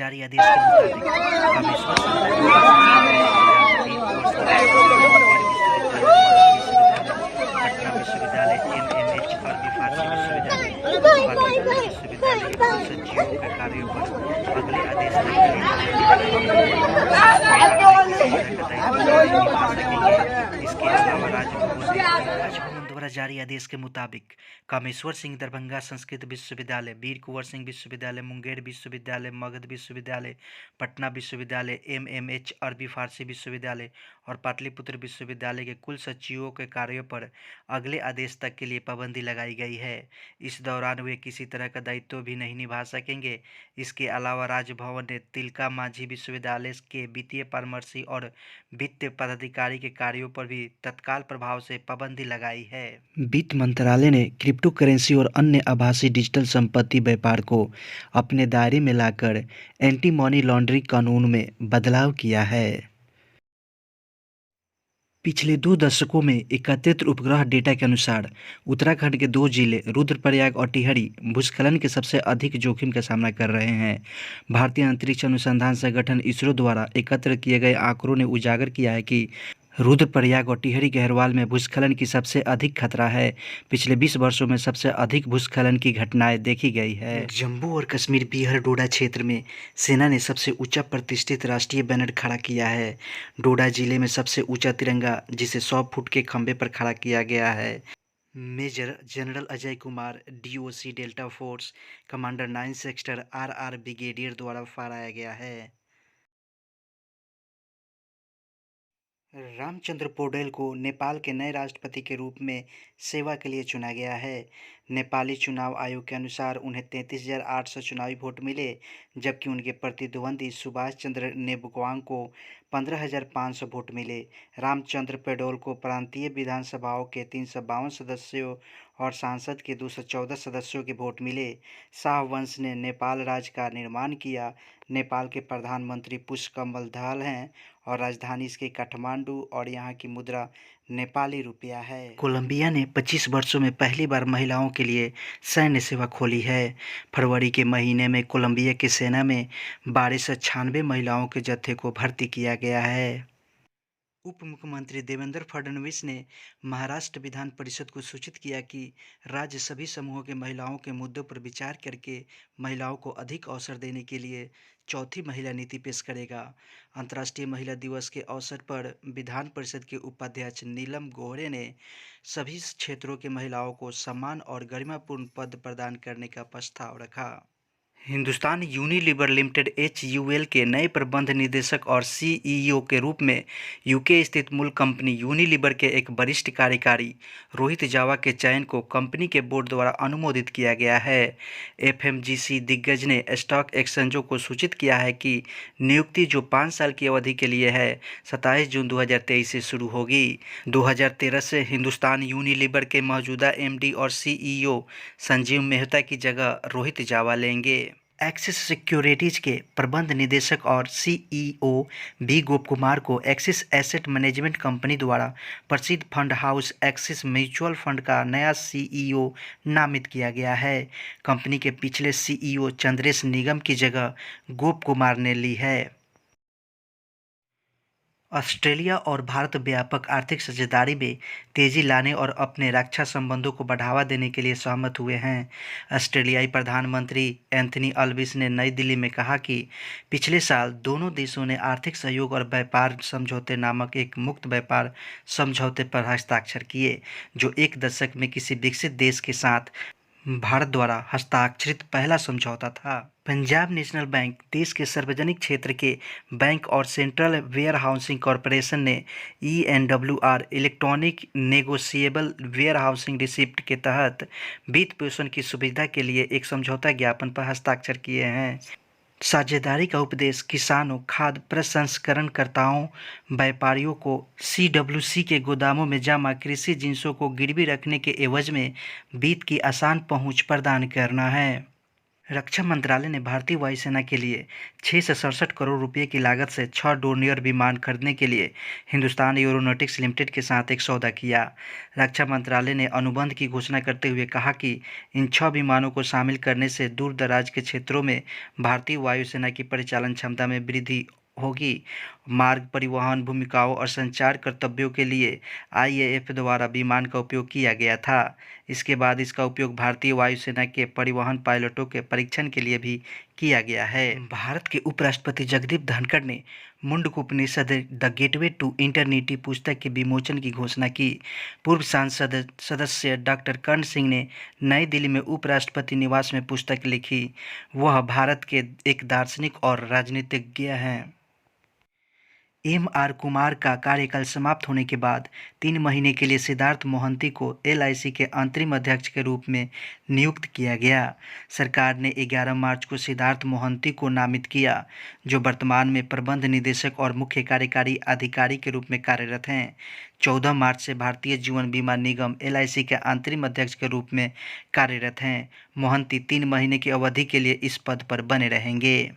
जारी आदेश के मुताबिक कामेश्वर सिंह दरभंगा संस्कृत विश्वविद्यालय, बीर कुंवर सिंह मुंगेर विश्वविद्यालय, पटना विश्वविद्यालय, मगध विश्वविद्यालय, अरबी फारसी विश्वविद्यालय, पाटलिपुत्र विश्वविद्यालय के कुल सचिवों के कार्यों पर अगले आदेश तक के लिए इसके अलावा राजभवन द्वारा जारी आदेश के मुताबिक कामेश्वर सिंह दरभंगा संस्कृत विश्वविद्यालय, बीर कुंवर सिंह विश्वविद्यालय, मुंगेर विश्वविद्यालय, मगध विश्वविद्यालय, पटना विश्वविद्यालय, अरबी फारसी विश्वविद्यालय और पाटलिपुत्र विश्वविद्यालय के कुल सचिवों के कार्यों पर अगले आदेश तक के लिए पाबंदी लगाई गई है। इस दौरान वे किसी तरह का दायित्व भी नहीं निभा सकेंगे। इसके अलावा राजभवन ने तिलका मांझी विश्वविद्यालय के वित्तीय परामर्शी और वित्त पदाधिकारी के कार्यों पर भी तत्काल प्रभाव से पाबंदी लगाई है। वित्त मंत्रालय ने क्रिप्टो करेंसी और अन्य आभासी डिजिटल संपत्ति व्यापार को अपने दायरे में लाकर एंटी मनी लॉन्ड्रिंग कानून में बदलाव किया है। पिछले 2 दशकों में एकत्रित उपग्रह डेटा के अनुसार उत्तराखंड के 2 जिले रुद्रप्रयाग और टिहरी भूस्खलन के सबसे अधिक जोखिम का सामना कर रहे हैं। भारतीय अंतरिक्ष अनुसंधान संगठन इसरो द्वारा एकत्र किए गए आंकड़ों ने उजागर किया है कि रुद्रप्रयाग और टिहरी गढ़वाल में भूस्खलन की सबसे अधिक खतरा है। पिछले 20 वर्षों में सबसे अधिक भूस्खलन की घटनाएं देखी गई है। जम्मू और कश्मीर बिहार डोडा क्षेत्र में सेना ने सबसे ऊंचा प्रतिष्ठित राष्ट्रीय बैनर खड़ा किया है। डोडा जिले में सबसे ऊंचा तिरंगा, जिसे 100 फुट के खंभे पर खड़ा किया गया है, major general Ajay Kumar, DOC delta force commander 9 sector RR brigadier द्वारा फहराया गया है। रामचंद्र पौडेल को नेपाल के नए राष्ट्रपति के रूप में सेवा के लिए चुना गया है। नेपाली चुनाव आयोग के अनुसार उन्हें 33,800 चुनावी वोट मिले, जबकि उनके प्रतिद्वंदी सुभाष चंद्र नेबुग्वांग को 15,500 वोट मिले। रामचंद्र पौडेल को प्रांतीय विधानसभाओं के 352 सदस्यों और सांसद के 214 सदस्यों के वोट मिले। शाह वंश ने नेपाल राज्य का निर्माण किया। नेपाल के प्रधानमंत्री पुष्पकमल दाहाल हैं और राजधानी इसके काठमांडू और यहाँ की मुद्रा नेपाली रुपया है। कोलंबिया ने 25 वर्षों में पहली बार महिलाओं के लिए सैन्य सेवा खोली है। फरवरी के महीने में कोलंबिया की सेना में 1296 महिलाओं के जत्थे को भर्ती किया गया है। उप मुख्यमंत्री देवेंद्र फडणवीस ने महाराष्ट्र विधान परिषद को सूचित किया कि राज्य सभी समूहों के महिलाओं के मुद्दों पर विचार करके महिलाओं को अधिक अवसर देने के लिए चौथी महिला नीति पेश करेगा। अंतर्राष्ट्रीय महिला दिवस के अवसर पर विधान परिषद के उपाध्यक्ष नीलम गोहरे ने सभी क्षेत्रों के महिलाओं को सम्मान और गरिमापूर्ण पद प्रदान करने का प्रस्ताव रखा। हिंदुस्तान यूनिलीवर लिमिटेड HUL के नए प्रबंध निदेशक और CEO के रूप में UK स्थित मूल कंपनी यूनिलीवर के एक वरिष्ठ कार्यकारी रोहित जावा के चयन को कंपनी के बोर्ड द्वारा अनुमोदित किया गया है। FMGC दिग्गज ने स्टॉक एक्सचेंजों को सूचित किया है कि नियुक्ति, जो 5 साल की अवधि के लिए है, 27 जून 2023 से शुरू होगी। 2013 से हिंदुस्तान यूनिलीवर के मौजूदा MD और CEO संजीव मेहता की जगह रोहित जावा लेंगे। एक्सिस सिक्योरिटीज के प्रबंध निदेशक और CEO B गोप कुमार को एक्सिस एसेट मैनेजमेंट कंपनी द्वारा प्रसिद्ध fund house axis mutual fund का नया CEO नामित किया गया है। कंपनी के पिछले CEO चंद्रेश निगम की जगह गोप कुमार ने ली है। ऑस्ट्रेलिया और भारत व्यापक आर्थिक साझेदारी में तेजी लाने और अपने रक्षा संबंधों को बढ़ावा देने के लिए सहमत हुए हैं। ऑस्ट्रेलियाई प्रधानमंत्री एंथनी अल्बनीज़ ने नई दिल्ली में कहा कि पिछले साल दोनों देशों ने आर्थिक सहयोग और व्यापार समझौते नामक एक मुक्त व्यापार समझौते पर हस्ताक्षर किए, जो 1 दशक में किसी विकसित देश के साथ भारत द्वारा हस्ताक्षरित पहला समझौता था। पंजाब नेशनल बैंक देश के सार्वजनिक क्षेत्र के बैंक और सेंट्रल वेयरहाउसिंग कॉरपोरेशन ने ENWR electronic negotiable warehousing receipt के तहत वित्त पोषण की सुविधा के लिए एक समझौता ज्ञापन पर हस्ताक्षर किए हैं। साझेदारी का उपदेश किसानों, खाद्य प्रसंस्करणकर्ताओं, व्यापारियों को CWC के गोदामों में जमा कृषि जिन्सों को गिरवी रखने के एवज में वित्त की आसान पहुंच प्रदान करना है। रक्षा मंत्रालय ने भारतीय वायुसेना के लिए 667 करोड़ रुपए की लागत से 6 डोर्नियर विमान खरीदने के लिए हिंदुस्तान एरोनॉटिक्स लिमिटेड के साथ एक सौदा किया। रक्षा मंत्रालय ने अनुबंध की घोषणा करते हुए कहा कि इन 6 विमानों को शामिल करने से दूर दराज के क्षेत्रों में भारतीय वायुसेना की परिचालन क्षमता में वृद्धि होगी। मार्ग परिवहन, भूमिकाओं और संचार कर्तव्यों के लिए आईएएफ द्वारा विमान का उपयोग किया गया था। इसके बाद इसका उपयोग भारतीय वायुसेना के परिवहन पायलटों के परीक्षण के लिए भी किया गया है। भारत के उपराष्ट्रपति जगदीप धनखड़ ने Mundakopanishad the gateway to eternity पुस्तक के विमोचन की घोषणा की। पूर्व सांसद सदस्य डॉक्टर कर्ण सिंह ने नई दिल्ली में उपराष्ट्रपति निवास में पुस्तक लिखी। वह भारत के एक दार्शनिक और राजनीतिज्ञ हैं। एम.आर. कुमार का कार्यकाल समाप्त होने के बाद 3 महीने के लिए सिद्धार्थ मोहंती को एलआईसी के अंतरिम अध्यक्ष के रूप में नियुक्त किया गया। सरकार ने 11 मार्च को सिद्धार्थ मोहंती को नामित किया, जो वर्तमान में प्रबंध निदेशक और मुख्य कार्यकारी अधिकारी के रूप में कार्यरत हैं। 14 मार्च से भारतीय जीवन बीमा निगम एलआईसी के अंतरिम अध्यक्ष के रूप में कार्यरत हैं। मोहंती 3 महीने की अवधि के लिए इस पद पर बने रहेंगे।